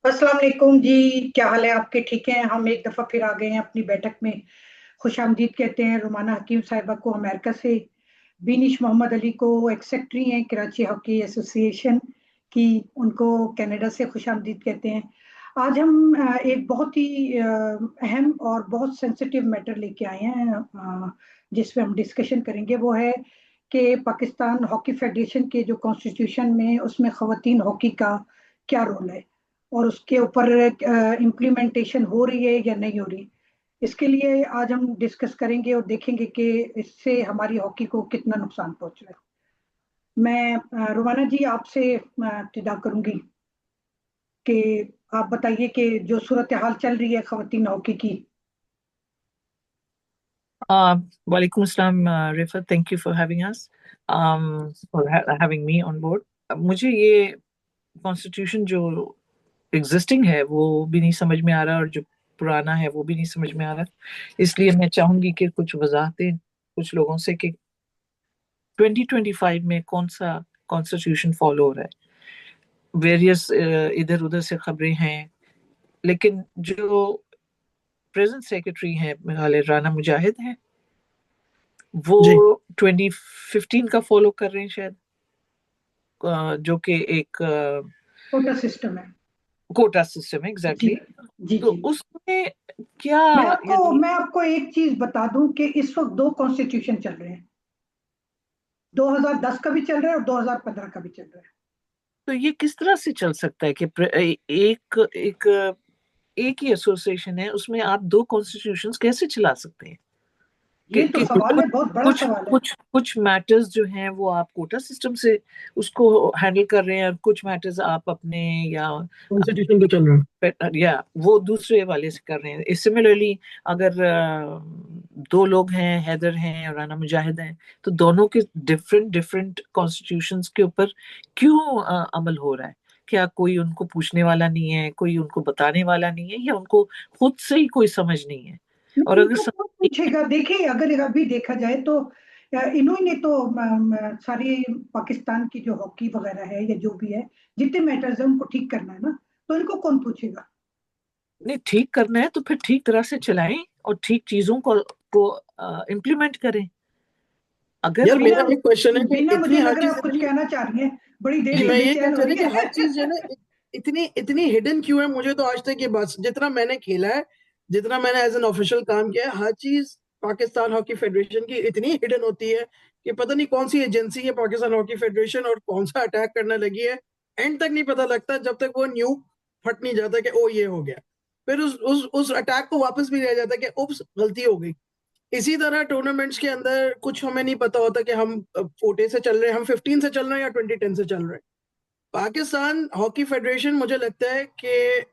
अस्सलाम वालेकुम जी। क्या हाल है आपके? ठीक हैं? हम एक दफा फिर आ गए हैं अपनी बैठक में। खुशामदीद कहते हैं रुमाना हकीम साहिबा को अमेरिका से, बीनिश मोहम्मद अली को, एक सेक्रेटरी हैं कराची हॉकी एसोसिएशन की, उनको कनाडा से खुशामदीद कहते हैं। आज हम एक बहुत ही अहम और बहुत सेंसिटिव मैटर लेके आए हैं, जिसपे हम डिस्कशन करेंगे। वो है कि पाकिस्तान हॉकी फेडरेशन के जो कॉन्स्टिट्यूशन में, उसमें खवातीन हॉकी का क्या रोल है और उसके ऊपर इम्प्लीमेंटेशन हो रही है या नहीं हो रही। इसके लिए आज हम डिस्कस करेंगे और देखेंगे कि इससे हमारी हॉकी को कितना नुकसान पहुंच रहा है। मैं रुमाना जी आपसे इब्तिदा करूंगी कि आप बताइए कि जो सूरत हाल चल रही है खवातीन हॉकी की। Walaikum Assalam, Rifa. Thank you for having us, having me on board. मुझे ये कॉन्स्टिट्यूशन जो एग्जिस्टिंग है वो भी नहीं समझ में आ रहा, और जो पुराना है वो भी नहीं समझ में आ रहा। इसलिए मैं चाहूंगी कि कुछ वजाहतें कुछ लोगों से कि 2025 में कौन सा कॉन्स्टिट्यूशन फॉलो हो रहा है। वेरियस इधर उधर से खबरें हैं, लेकिन जो प्रेजेंट सेक्रेटरी हैं मेघालय, राणा मुजाहिद हैं, वो जी 2015 का फॉलो कर रहे हैं शायद, जो कि एक कोटा सिस्टम है। कोटा सिस्टम है, जी एग्जैक्टली। जी तो जी। उसमें क्या, मैं आपको यानी मैं आपको एक चीज बता दूं कि इस वक्त दो कॉन्स्टिट्यूशन चल रहे हैं। 2010 का भी चल रहा है और 2015 का भी चल रहा है। तो ये किस तरह से चल सकता है कि एक एक एक ही एसोसिएशन है, उसमें आप दो कॉन्स्टिट्यूशंस कैसे चला सकते हैं? ये तो कि सवाल कुछ है, बहुत बड़ा कुछ सवाल है। कुछ कुछ मैटर्स जो हैं वो आप कोटा सिस्टम से उसको हैंडल कर रहे हैं, और कुछ मैटर्स आप अपने या कॉन्स्टिट्यूशन पे चल रहा या वो दूसरे वाले से कर रहे हैं। सिमिलरली अगर दो लोग हैं, हैदर हैं और राना मुजाहिद हैं, तो दोनों के डिफरेंट डिफरेंट कॉन्स्टिट्यूशंस के ऊपर क्यों अमल हो रहा है? क्या कोई उनको पूछने वाला नहीं है, कोई उनको बताने वाला नहीं है, या उनको खुद से ही कोई समझ नहीं है? और नहीं, अगर इनको समझ कौन नहीं है, पूछेगा? देखिए, अगर अभी देखा जाए तो इन्होंने तो सारी पाकिस्तान की जो हॉकी वगैरह है या जो भी है, जितने मैटर्स है उनको ठीक करना है ना, तो इनको कौन पूछेगा? नहीं ठीक करना है तो फिर ठीक तरह से चलाएं और ठीक चीजों को इम्प्लीमेंट करें। अगर यार। बिना मेरा एक क्वेश्चन है कि बिना इतनी मुझे हर लग रहा है चीज आप कुछ इतनी कहना चाह रही हैं। बड़ी देर से मैं ये कह बेचैन हो रहा रही था कि हर चीज जो है है। ना इतनी इतनी हिडन क्यों है। मुझे तो आज तक ये बात, जितना मैंने खेला है, जितना मैंने एज एन ऑफिशियल काम किया है, हर चीज पाकिस्तान हॉकी फेडरेशन की इतनी हिडन होती है कि पता नहीं कौन सी एजेंसी है पाकिस्तान हॉकी फेडरेशन और कौन सा अटैक करने लगी है। एंड तक नहीं पता लगता जब तक वो न्यू फट नहीं जाता कि ओ ये हो गया। फिर उस अटैक को वापस भी रह जाता है कि उप्स गलती हो गई। इसी तरह टूर्नामेंट्स के अंदर कुछ हमें नहीं पता होता कि हम 14 से चल रहे हैं, हम 15 से चल रहे हैं या 2010 से चल रहे हैं। पाकिस्तान हॉकी फेडरेशन मुझे लगता है कि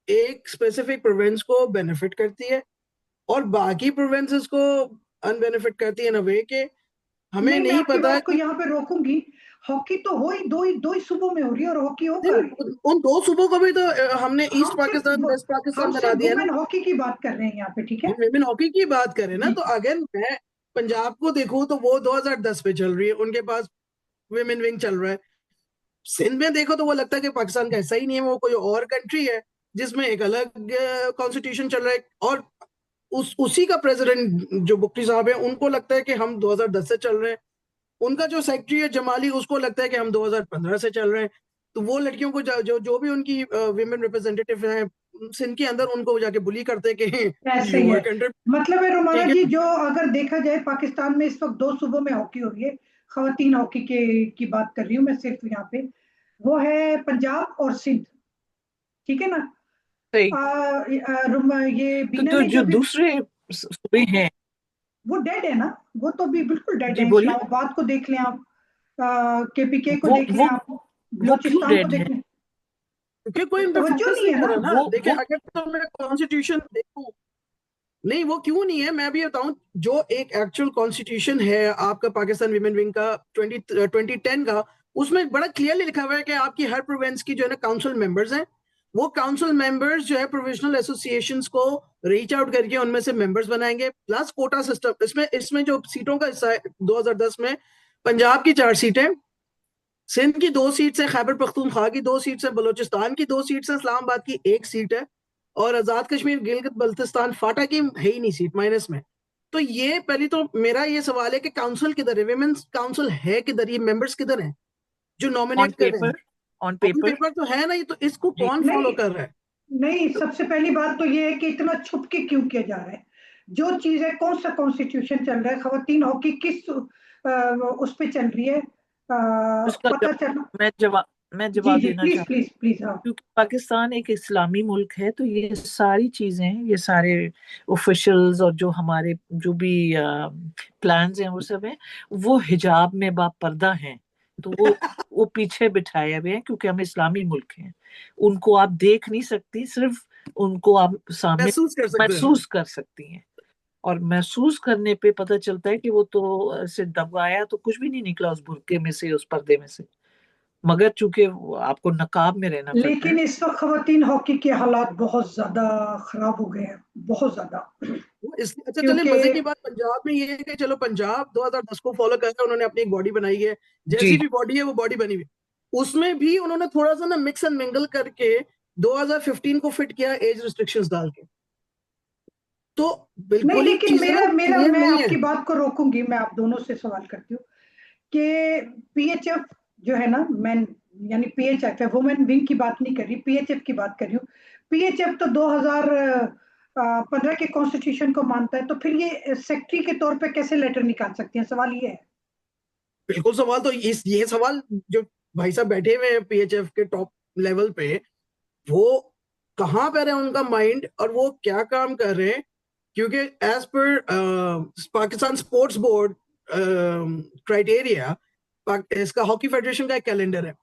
एक स्पेसिफिक प्रोविंस को बेनिफिट करती है और बाकी प्रोविंसेस को अनबेनिफिट करती है, इन अ वे के हमें नहीं, मैं नहीं आपकी पता बात को कि यहाँ पे रोकूंगी। हॉकी तो हो ही दो ही सूबों में हो रही है, और हॉकी हो कहाँ रही है? नहीं, उन दो सूबों को भी तो हमने ईस्ट हम सिर्फ पाकिस्तान वेस्ट हम पाकिस्तान बना सिर्फ दिया ना। वुमेन हॉकी की बात कर रहे हैं यहाँ पे, ठीक है? हम विमेन हॉकी की बात करें ना, जी तो अगर मैं पंजाब को देखूं तो वो 2010 पे चल रही है, उनके पास विमेन विंग चल रहा है। सिंध में देखो तो वो लगता है कि पाकिस्तान का हिस्सा ही नहीं है, वो कोई और कंट्री है जिसमें एक अलग कॉन्स्टिट्यूशन चल रहा है। और उसी का प्रेसिडेंट जो बुक्टी साहब है, उनको लगता है कि हम 2010 से चल रहे हैं। उनका जो सेक्रेटरी है जमाली, उसको लगता है कि हम 2015 से चल रहे हैं। तो वो लड़कियों को जो भी उनकी विमेन रिप्रेजेंटेटिव हैं सिंध के अंदर, उनको जाके बुली करते हैं कि ऐसे ही यू है। Our country. मतलब है रुमाना ठीक जी, है। जो अगर देखा जाए पाकिस्तान में इस वक्त दो सूबों में हॉकी हो रही है, खवातीन हॉकी के की बात कर रही हूँ मैं सिर्फ यहाँ पे। वो है पंजाब और सिंध, ठीक है ना? सही। ये तो बीना जो ने जो जो भी, दूसरे सूबे हैं, वो डेड है ना? वो तो भी बिल्कुल डेड जी है। बोलिए। इस्लामाबाद को देख लें आप, केपीके को वो देख लें वो आप, वो क्यों बलूचिस्तान को डेड है? देख लें। क्योंकि कोई इन पे तवज्जो फोकस नहीं नहीं है कर ना। रहा ना। देखिए, वो अगर तो मैं कॉन्स्टिट्यूशन देखूं, नहीं वो क्यों नहीं है मैं भी बताऊं। जो एक एक्चुअल कॉन्स्टिट्यूशन है आपका पाकिस्तान विमेन विंग का 2010 का, उसमें बड़ा क्लियरली लिखा हुआ है कि आपकी हर प्रोविंस की जो है ना काउंसिल मेंबर्स हैं, वो काउंसिल मेंबर्स जो है प्रोविजनल एसोसिएशंस को रीच आउट करके उनमें से मेंबर्स बनाएंगे। प्लस कोटा सिस्टम, इसमें इसमें जो सीटों का हिस्सा है 2010 में, पंजाब की 4 सीटें, सिंध की 2 सीट्स है, खैबर पख्तूनख्वा की 2 सीट्स है, बलोचिस्तान की 2 सीट्स है, इस्लामाबाद की 1 सीट है, और आजाद कश्मीर गिलगित बल्तिस्तान फाटा की है ही नहीं सीट, माइनस में। तो ये पहली तो मेरा ये सवाल है कि काउंसिल किधर है, विमेन्स काउंसिल है किधर, ये मेंबर्स किधर हैं जो ऑन नॉमिनेट कर रहे पेपर, हैं? On on paper. पेपर तो है ना, ये तो इसको जी। कौन फॉलो नहीं कर रहा है? नहीं, सबसे पहली बात तो ये है कि इतना छुप के क्यों किया जा रहा है। जो चीज है, कौन सा कॉन्स्टिट्यूशन चल रहा है, खवातीन हॉकी किस उस पे चल रही है, उसका पता चल। मैं जी जवाब जी, देना प्लीज चाहूँ, प्लीज प्लीज, हाँ। क्योंकि पाकिस्तान एक इस्लामी मुल्क है, तो ये सारी चीजें, ये सारे ऑफिशियल्स और जो हमारे जो भी प्लान्स हैं वो सब हैं, वो हिजाब में बापर्दा हैं। तो वो पीछे बिठाए हुए हैं, क्योंकि हम इस्लामी मुल्क हैं। उनको आप देख नहीं सकती, सिर्फ उनको आप सामने महसूस कर सकते हैं। महसूस कर सकती हैं। और महसूस करने पे पता चलता है कि वो तो ऐसे दबाया तो कुछ भी नहीं निकला उस बुर्के में से, उस पर्दे में से। मगर चूंकि आपको नकाब में रहना पड़ता है। लेकिन इस वक्त खवातीन हॉकी के हालात बहुत ज्यादा खराब हो गए हैं, बहुत ज्यादा। अच्छा चले, क्योंकि मजे की बात पंजाब में ये है कि चलो पंजाब 2010 को फॉलो कर रहे हैं, उन्होंने अपनी एक बॉडी बनाई है, जैसी जी। भी बॉडी है वो बॉडी बनी हुई है। उसमें भी उन्होंने थोड़ा सा ना मिक्स एंड मिंगल करके 2015 को फिट किया एज रिस्ट्रिक्शंस डाल के। तो नहीं, बिल्कुल ही लेकिन चीजें मेरा ना मेरा क्लियर मैं नहीं है। आपकी बात को रोकूंगी, मैं आप दोनों से सवाल करती हूँ कि पीएचएफ जो है ना, मैन, यानी पीएचएफ है, वुमेन विंग की बात नहीं कर रही, पीएचएफ की बात कर रही हूँ। पीएचएफ तो 2015 के कॉन्स्टिट्यूशन को मानता है, तो फिर ये सेक्रेटरी के तौर पे कैसे लेटर निकाल सकती हैं, सवाल ये है। बिल्कुल सवाल तो इस ये सवाल जो भाई साहब बैठे हुए हैं पीएचएफ के टॉप लेवल पे, वो कहाँ पर है उनका माइंड और वो क्या काम कर रहे हैं? क्योंकि as per Pakistan sports board criteria, इसका हॉकी फेडरेशन का एक कैलेंडर है,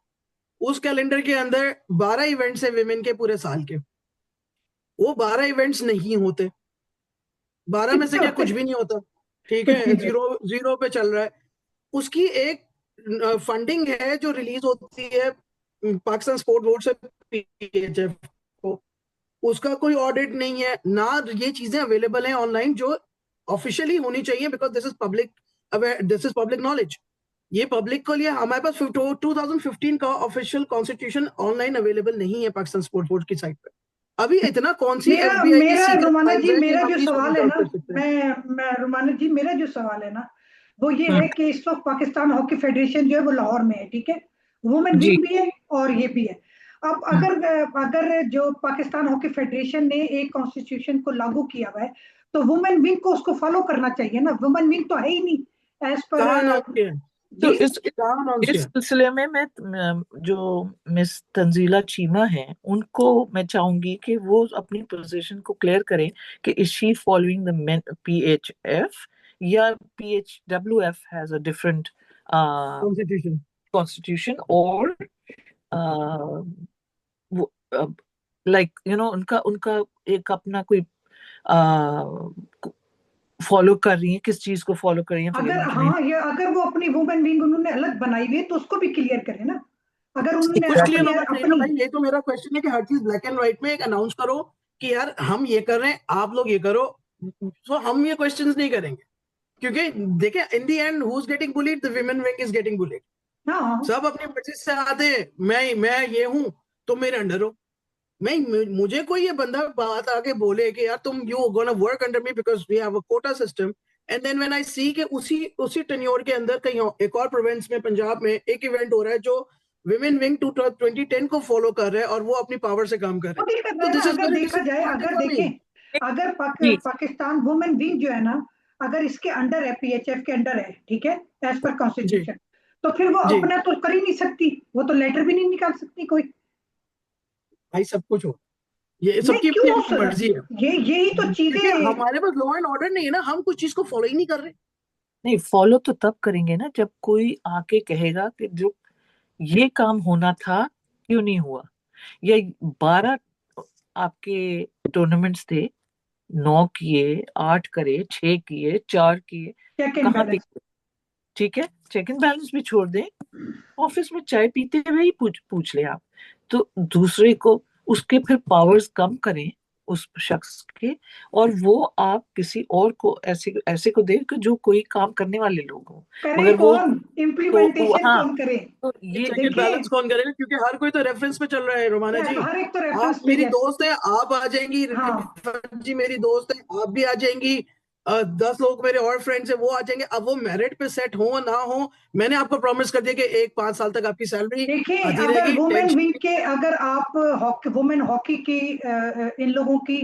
उस कैलेंडर के अंदर 12 इवेंट्स है विमेन के पूरे साल के। वो 12 इवेंट्स नहीं होते, 12 में से कितने क्या होते कुछ हैं? भी नहीं होता, ठीक कुछ है, नहीं जीरो जीरो पे चल रहा है। उसकी एक फंडिंग है जो रिलीज होती है पाकिस्तान स्पोर्ट बोर्ड से पीएचएफ को, उसका कोई ऑडिट नहीं है ना, ये चीजें अवेलेबल हैं ऑनलाइन जो ऑफिशियली होनी चाहिए, because this is public, this is public knowledge. ये पब्लिक के लिए हमारे पास 2015 का ऑफिशियल कॉन्स्टिट्यूशन ऑनलाइन अवेलेबल नहीं है पाकिस्तान स्पोर्ट बोर्ड की साइट पे। अभी इतना कौन सी मेरा एफबीआई की मेरा सीक्रेट रुमाना फाइल्स जी, है कि मेरा हम जो चीज को सवाल रीच है आउट ना, कर सकते हैं? मैं रुमाना जी, मेरा जो सवाल है ना, वो ये हम्म। है कि इस वक्त पाकिस्तान हॉकी फेडरेशन जो है वो लाहौर में है, ठीक है, वुमेन जी। विंग भी है और ये भी है। अब हम्म। अगर जो पाकिस्तान हॉकी फेडरेशन ने एक कॉन्स्टिट्यूशन को लागू किया हुआ है, तो वुमेन विंग को उसको फॉलो करना चाहिए ना, वुमेन विंग तो है ही नहीं एज पर। कहाँ अनाउंस किया है? तो जी। कहाँ अनाउंस इस किया है? सिलसिले में जो मिस तंजीला चीमा हैं, उनको मैं चाहूंगी कि वो अपनी पोजीशन को क्लियर करें कि is she following the PHF, या PHWF has a different constitution. Constitution, और लाइक उनका उनका एक अपना कोई फॉलो कर रही है, किस चीज को फॉलो कर रही है, फॉर अगर एग्जाम्पल। हाँ, ये अगर वो अपनी वुमेन विंग उन्होंने अलग बनाई हुई है तो उसको भी क्लियर करें ना, अगर उन्होंने कुछ क्लियर अपनी होना चाहिए ना अपनी। भाई, ये तो मेरा क्वेश्चन है कि हर चीज ब्लैक एंड व्हाइट में एक अनाउंस करो कि यार हम ये कर रहे हैं, आप लोग ये करो, तो हम ये क्वेश्चंस नहीं करेंगे। क्योंकि देखिए in the end who is getting bullied, the women wing is getting bullied. हाँ हाँ। सब अपनी मर्जी से आते हैं, मैं ये हूं, तुम मेरे अंडर हो। मैं मुझे कोई ये बंदा बात आके बोले कि यार तुम you gonna work under me because we have a quota system, and then when I see कि उसी टेन्योर के अंदर कहीं एक और प्रोविंस में पंजाब में एक इवेंट हो रहा है जो विमेन विंग 2010 को फॉलो कर रहे हैं और वो अपनी पावर से काम कर रहे वो हैं, नहीं कर रहा तो है ना, दिस इज अगर वेरी देखा जाए, डिसअपॉइंटिंग अगर फॉर मी। देखें, अगर जी। पाकिस्तान वुमेन विंग जो है ना, अगर इसके अंडर है, पीएचएफ के अंडर है, ठीक है, एज पर जी कॉन्स्टिट्यूशन, तो फिर वो जी अपना तो कर ही नहीं सकती, वो तो लेटर भी नहीं निकाल सकती कोई। भाई, सब कुछ हो, ये नहीं, सबकी क्यों अपनी हो अपनी मर्जी है, ये यही तो क्योंकि चीजें। हमारे पास लॉ एंड ऑर्डर नहीं है ना, हम कुछ चीज को फॉलो ही नहीं कर रहे। नहीं, फॉलो तो तब करेंगे ना जब कोई आके कहेगा कि जो ये काम होना था क्यों नहीं हुआ। ये 12 आपके टूर्नामेंट्स थे, 9 किए, 8 करे, 6 किए, 4 किए, चेक एंड कहाँ बैलेंस। टिके? ठीक है, चेक एंड बैलेंस भी छोड़ दें, ऑफिस में चाय पीते हुए ही पूछ पूछ ले आप। तो दूसरे को उसके फिर पावर्स कम करें, उस शख्स के, और वो आप किसी और को ऐसे ऐसे को दे कि जो कोई काम करने वाले लोग हों, करे मगर वो कौन, तो इम्प्लीमेंटेशन हाँ, कौन करे? तो एक ये सेकंड, देखिए, बैलेंस कौन करेगा? क्योंकि हर कोई तो रेफरेंस पे चल रहा है रोमाना जी। हर एक तो आप रेफरेंस पे मेरी है। दोस्त है, आप आ जाएंगी, हाँ, रिफत जी मेरी दोस्त है, आप भी आ जाएंगी, 10 लोग मेरे और फ्रेंड्स है वो आ जाएंगे। अब वो मेरिट पे सेट हो ना हो, मैंने आपको प्रॉमिस कर दिया कि 1-5 साल तक आपकी सैलरी देखिए, आती अगर रहेगी, वुमेन विंग टेंशन। के, अगर आप हॉकी, वुमेन हॉकी की इन लोगों की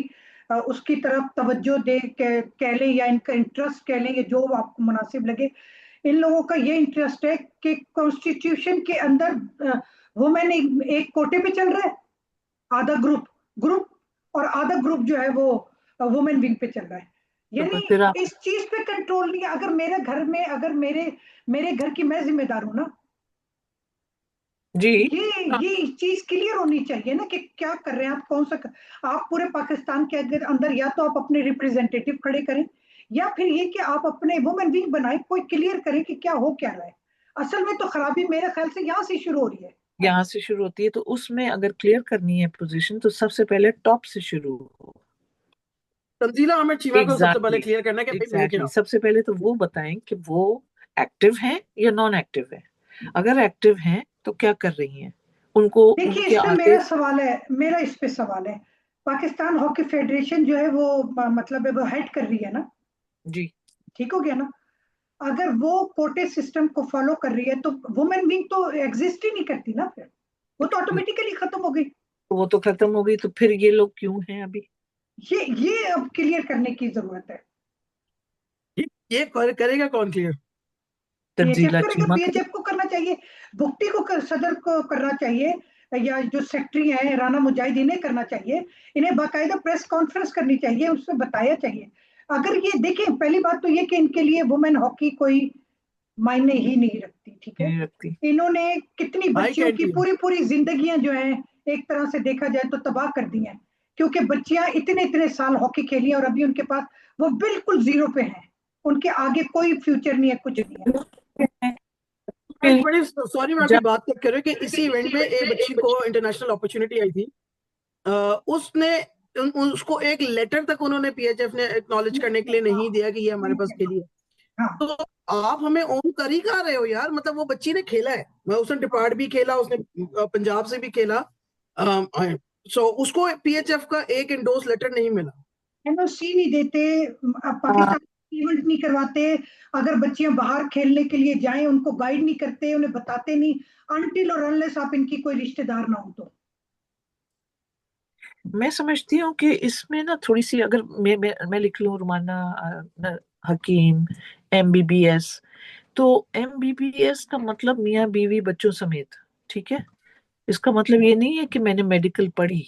उसकी तरफ तवज्जो दे, कह लें, या इनका इंटरेस्ट कह लें, ये जो आपको मुनासिब लगे, इन लोगों का ये इंटरेस्ट है कि कॉन्स्टिट्यूशन के अंदर वुमेन एक कोटे पे चल रहा है, आधा ग्रुप ग्रुप और आधा ग्रुप जो है वो वुमेन विंग पे चल रहा है। तो यानी फिर आप इस चीज पे कंट्रोल नहीं है। अगर मेरे घर में, अगर मेरे मेरे घर की मैं जिम्मेदार हूं ना, जी ये चीज क्लियर होनी चाहिए ना कि क्या कर रहे हैं आप, कौन सा आप पूरे पाकिस्तान के अगर अंदर या तो आप अपने रिप्रेजेंटेटिव खड़े करें, या फिर ये कि आप अपने वुमेन विंग बनाए, कोई क्लियर करें कि क्या हो क्या रहा है। असल में तो खराबी मेरे ख्याल से यहाँ से शुरू हो रही है। यहाँ से शुरू होती है, तो उसमें अगर क्लियर करनी है पोजीशन तो सबसे पहले टॉप से शुरू हो। तंजीला अहमद चीमा को सबसे पहले एग्जैक्टली, क्लियर करना है कि भाई मैं क्या एग्जैक्टली, हूं। सबसे पहले तो वो बताएं कि वो एक्टिव हैं या नॉन एक्टिव है। अगर एक्टिव हैं तो क्या कर रही हैं, उनको देखिए, उनके इस पे आगे। मेरा सवाल है, मेरा इस पे सवाल है। पाकिस्तान हॉकी फेडरेशन जो है वो मतलब है वो हेड कर रही है ना, जी, ठीक हो गया ना? अगर वो कोटे सिस्टम को फॉलो कर रही है तो वुमेन विंग तो एग्जिस्ट ही नहीं करती ना, फिर वो तो ऑटोमेटिकली खत्म हो गई। तो वो तो खत्म हो गई, तो फिर ये लोग क्यों हैं अभी? ये अब क्लियर करने की जरूरत है। ये करेगा कौन क्लियर? बीएचएफ तंजीला करेगा, चीमा के बीएचएफ को करना चाहिए, भुट्टी को सदर को करना चाहिए, या जो सेक्रेटरी है राना मुजाहिद, इन्हें करना चाहिए। इन्हें बाकायदा प्रेस कॉन्फ्रेंस करनी चाहिए, उसमें बताया चाहिए। अगर ये देखें, पहली बात तो ये कि इनके लिए वुमेन हॉकी कोई मायने ही नहीं रखती, ठीक है? नहीं रखती। इन्होंने कितनी आई बच्चियों कैन की क्लियर। पूरी पूरी जिंदगियां जो है, एक तरह से देखा जाए तो तबाह कर दी हैं, क्योंकि बच्चियां इतने इतने साल हॉकी खेली और अभी उनके पास वो बिल्कुल जीरो पे हैं, उनके आगे कोई फ्यूचर नहीं है, कुछ नहीं है। फिर बड़ी सॉरी, मैं आपकी जब बात कर रही हूँ कि इसी इवेंट में एक बच्ची को इंटरनेशनल अपॉर्चुनिटी आई थी। उसने उसको एक लेटर तक उन्होंने पीएचएफ ने एक्नॉलेज करने के लिए नहीं दिया कि ये हमारे पास खेली है। हाँ, तो आप हमें ओन कर ही कहा रहे हो यार, मतलब वो बच्ची ने खेला है, उसने डिपार्ट भी खेला, उसने पंजाब से भी खेला। सो उसको पीएचएफ का एक इंडोर्स लेटर नहीं मिला। एनओसी नहीं देते, अब हाँ, पाकिस्तान इवेंट नहीं करवाते, अगर बच्चियां बाहर खेलने के लिए जाएं उनको गाइड नहीं करते, उन्हें बताते नहीं, अनटिल और अनलेस आप इनकी कोई रिश्तेदार ना हो तो। मैं समझती हूँ कि इसमें ना थोड़ी सी, अगर मैं लिख लूँ रुमाना हकीम एमबीबीएस, तो एमबीबीएस का मतलब मियाँ बीवी बच्चों समेत, ठीक है। इसका मतलब ये नहीं है कि मैंने मेडिकल पढ़ी।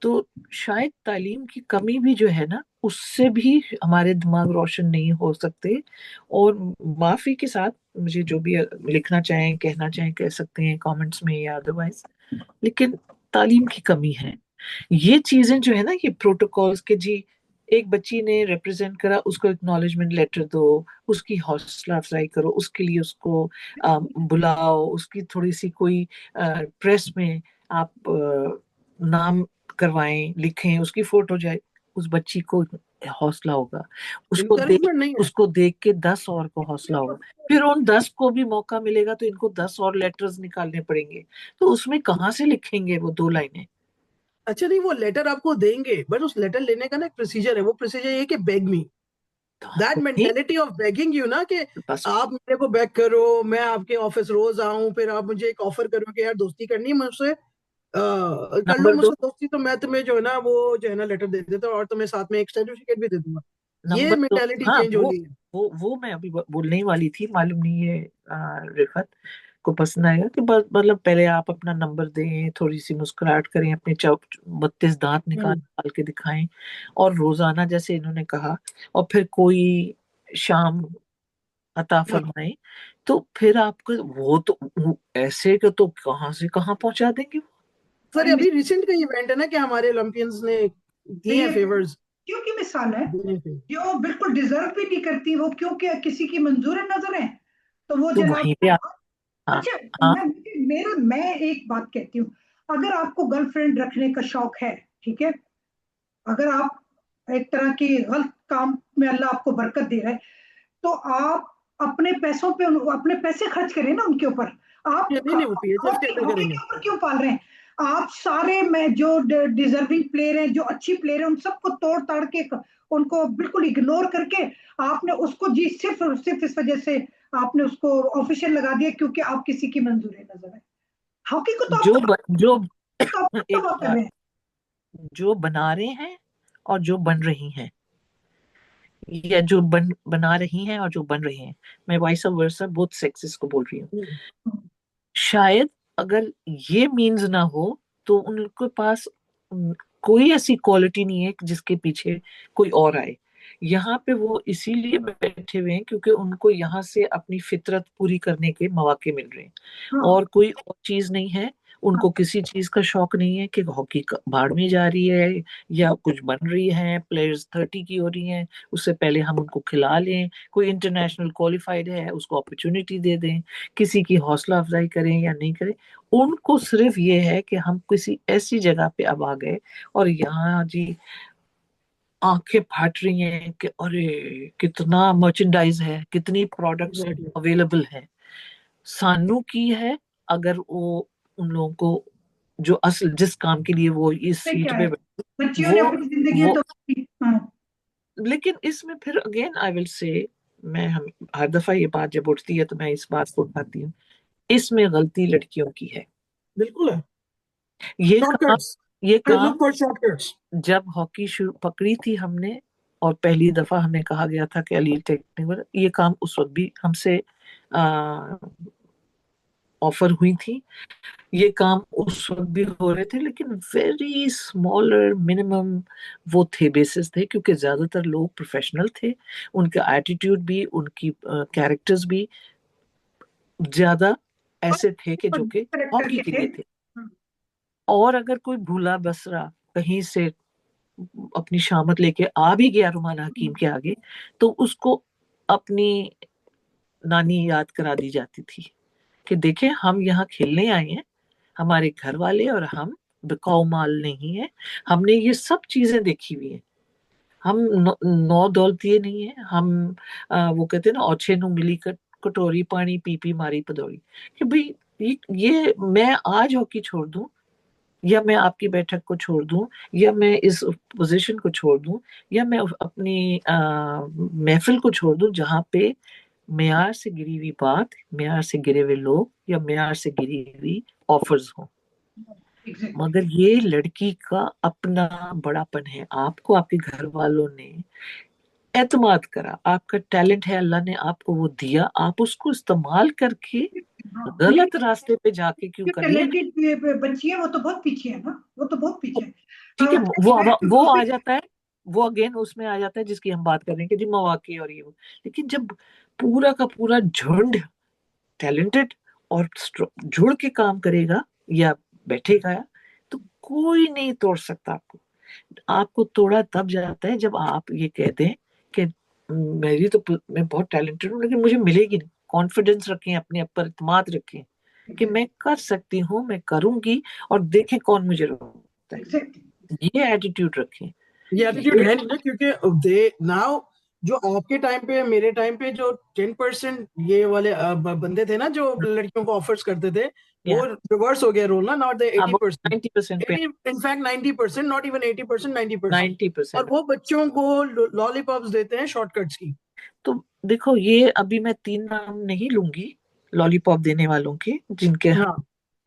तो शायद तालीम की कमी भी जो है ना, उससे भी हमारे दिमाग रोशन नहीं हो सकते। और माफी के साथ, मुझे जो भी लिखना चाहें कहना चाहें कह सकते हैं कमेंट्स में या अदरवाइज, लेकिन तालीम की कमी है। ये चीजें जो है ना, ये प्रोटोकॉल्स के जी, एक बच्ची ने रिप्रेजेंट करा, उसको एक्नॉलेजमेंट लेटर दो, उसकी हौसला अफजाई करो, उसके लिए उसको बुलाओ, उसकी थोड़ी सी कोई प्रेस में आप नाम करवाएं, लिखें, उसकी फोटो जाए, उस बच्ची को हौसला होगा। इनकरेजमेंट नहीं है। उसको देख के 10 और को हौसला होगा। फिर उन 10 को भी मौका मिलेगा तो इनको 10 और लेटर्स निकालने पड़ेंगे। तो उसमें कहाँ से लिखेंगे वो 2 लाइनें? अच्छा नहीं, वो लेटर आपको देंगे, बट उस लेटर लेने का ना एक प्रोसीजर है। वो प्रोसीजर ये है कि बेग मी, तो दैट नहीं, मेंटेलिटी ऑफ बेगिंग यू ना, कि बस आप मेरे को बेग करो, मैं आपके ऑफिस रोज आऊं, फिर आप मुझे एक ऑफर करो कि यार दोस्ती करनी है मुझसे, कर लो नंबर 2, मुझसे दोस्ती, तो मैं तुम्हें जो है ना वो जो है ना लेटर दे देता हूँ और तुम्हें साथ में एक सर्टिफिकेट भी दे दूंगा। ये नंबर 2, मेंटेलिटी हाँ, चेंज होनी है। वो मैं अभी बोलने ही वाली थी, मालूम नहीं है रिफत को पसंद आएगा कि मतलब पहले आप अपना नंबर दें, थोड़ी सी मुस्कुराहट करें, अपने 32 दांत निकाल हम्म। निकाल के दिखाएं, और रोजाना जैसे इन्होंने कहा, और फिर कोई शाम अता हाँ, फरमाए, तो फिर आपको वो तो ऐसे के तो कहाँ से कहाँ पहुंचा देंगे वो। सर अभी रिसेंट का इवेंट है ना कि हमारे ओलंपियंस ने दिए हैं ये फेवर्स। क्योंकि मिसाल है, जो बिल्कुल डिजर्व भी नहीं करती वो, क्योंकि किसी की मंजूर नजर है, तो वो तो जनाब। वहीं पे हाँ, अच्छा, हाँ, मैं एक बात कहती हूँ, अगर आपको गर्लफ्रेंड रखने का शौक है, ठीक है, अगर आप एक तरह की गलत काम में अल्लाह आपको बरकत दे रहा है, तो आप अपने पैसों पे अपने पैसे खर्च करें ना उनके ऊपर। आप नहीं नहीं, वो पीएचएफ के अंदर हॉकी करेंगे। के ऊपर क्यों पाल रहे हैं? आप सारे में जो डिजर्विंग प्लेयर हैं, जो अच्छी प्लेयर हैं, उन सबको तोड़ ताड़ के, उनको बिल्कुल इग्नोर करके आपने उसको जी सिर्फ और सिर्फ इस वजह से आपने उसको ऑफिशियल लगा दिया क्योंकि आप किसी की मंजूरी नजर है। हॉकी को तो आप जो तो आप एक तबाह कर रहे हैं। जो बना रहे हैं और जो बन रही हैं, या जो बना रही हैं और जो बन रही हैं, मैं वाइस वर्सा बोथ सेक्सेस को बोल रही हूँ। शायद अगर ये मीन्स ना हो तो उनके पास कोई ऐसी क्वालिटी नहीं है जिसके पीछे कोई और आए। यहाँ पे वो इसीलिए बैठे हुए हैं क्योंकि उनको यहाँ से अपनी फितरत पूरी करने के मौके मिल रहे हैं, हाँ और कोई और चीज नहीं है। हाँ उनको किसी चीज का शौक नहीं है कि हॉकी भाड़ में जा रही है या कुछ बन रही है, प्लेयर्स 30 की हो रही हैं, उससे पहले हम उनको खिला लें, कोई इंटरनेशनल क्वालिफाइड है उसको अपॉर्चुनिटी दे दें, किसी की हौसला अफजाई करें या नहीं करें। उनको सिर्फ ये है कि हम किसी ऐसी जगह पे अब आ गए और यहाँ जी आंखें फाट रही हैं कि अरे कितना मर्चेंडाइज है, कितनी प्रोडक्ट्स एग्जैक्टली। अवेलेबल है। सानू की है अगर वो उन लोगों को जो असल जिस काम के लिए वो इस से सीट क्या पे है, बच्चियों ने वो अपनी जिंदगी वो तो हाँ लेकिन इसमें फिर अगेन आई विल से, मैं हम हर दफा ये बात जब उठती है तो मैं इस बात को उठाती हूँ, इसमें गलती लड़कियों की है। बिल्कुल है। ये काम शॉर्टकट्स, ये दे लुक काम फॉर शॉर्टकट्स। जब हॉकी शुरू पकड़ी थी हमने और पहली दफा हमें कहा गया था कि अली टेक्निकल, ये काम उस वक्त भी हमसे ऑफर हुई थी, ये काम उस वक्त भी हो रहे थे, लेकिन वेरी स्मॉलर मिनिमम वो थे, बेसिस थे, क्योंकि ज्यादातर लोग प्रोफेशनल थे, उनका एटीट्यूड भी, उनकी कैरेक्टर्स भी ज्यादा ऐसे थे कि जो कि करेक्टर हॉकी के के थे। लिए थे। और अगर कोई भूला बसरा कहीं से अपनी शामत लेके आ भी गया रुमाना हकीम के आगे, तो उसको अपनी नानी याद करा दी जाती थी कि देखें हम यहाँ खेलने आए हैं, हमारे घर वाले और हम बिकाऊ माल नहीं है, हमने ये सब चीजें देखी हुई हैं, हम नौ दौलतिये नहीं है, हम वो कहते हैं ना, औछे नु मिली कटोरी पानी पी पी मारी पदौड़ी, कि भाई ये मैं आज हॉकी छोड़ दूं, या मैं आपकी बैठक को छोड़ दूं, या मैं इस पोजीशन को छोड़ दूं, या मैं अपनी महफिल को छोड़ दूं जहां पे मेयार से गिरी हुई बात, मेयार से गिरे हुए लोग या मेयार से गिरी हुई ऑफर्स हों। एग्जैक्टली। मगर ये लड़की का अपना बड़ापन है, आपको आपके घर वालों ने एतमाद करा, आपका टैलेंट है, अल्लाह ने आपको वो दिया, आप उसको इस्तेमाल करके हाँ लेकिन गलत रास्ते पे जाके क्यों जो करिए। टैलेंटेड बच्ची है वो तो बहुत पीछे है ना, वो तो बहुत पीछे है। ठीक है, बैक टू वो आ टॉपिक। जाता है, वो अगेन उसमें आ जाता है जिसकी हम बात कर रहे हैं कि जी मौके और ये वो। लेकिन जब पूरा का पूरा झुंड टैलेंटेड और जुड़ के काम करेगा या बैठेगा, तो कोई नहीं तोड़ सकता आपको। आपको तोड़ा तब जाता है जब आप ये कहते हैं कि मैं बहुत टैलेंटेड हूँ लेकिन मुझे मिलेगी नहीं। कॉन्फिडेंस रखें, अपने ऊपर इत्मीनान रखें कि मैं कर सकती हूँ, मैं करूंगी, और देखें कौन मुझे रोकता है। एग्जैक्टली। ये एटीट्यूड रखें। ये एटीट्यूड है नहीं ना, क्योंकि दे नाउ जो आपके टाइम पे मेरे टाइम पे जो 10% ये वाले बंदे थे ना जो लड़कियों को ऑफर्स करते थे, वो या रिवर्स हो गया रोल ना, नॉट द अब 80%, 90% पे, 80 इनफैक्ट 90%, नॉट इवन 80%, 90%। और 90%। वो बच्चों को लॉलीपॉप्स देते हैं शॉर्टकट्स की। तो देखो, ये अभी मैं 3 नाम नहीं लूंगी लॉलीपॉप देने वालों के, जिनके हाँ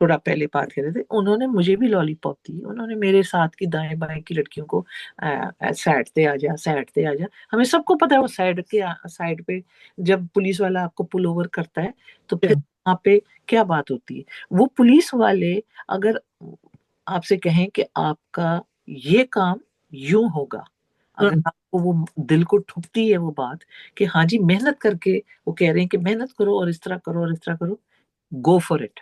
थोड़ा पहले बात कर रहे थे, उन्होंने मुझे भी लॉलीपॉप दी, उन्होंने मेरे साथ की दाएं बाएं की लड़कियों को सैटते आ जा, सैटते आ जा। हमें सबको पता है वो साइड पे जब पुलिस वाला आपको पुल ओवर करता है तो फिर वहां पे क्या बात होती है। वो पुलिस वाले अगर आपसे कहें कि आपका ये काम यूं होगा, हाँ अगर आपको वो दिल को ठुकती है वो बात कि हाँ जी मेहनत करके, वो कह रहे हैं कि मेहनत करो और इस तरह करो और इस तरह करो, go for it,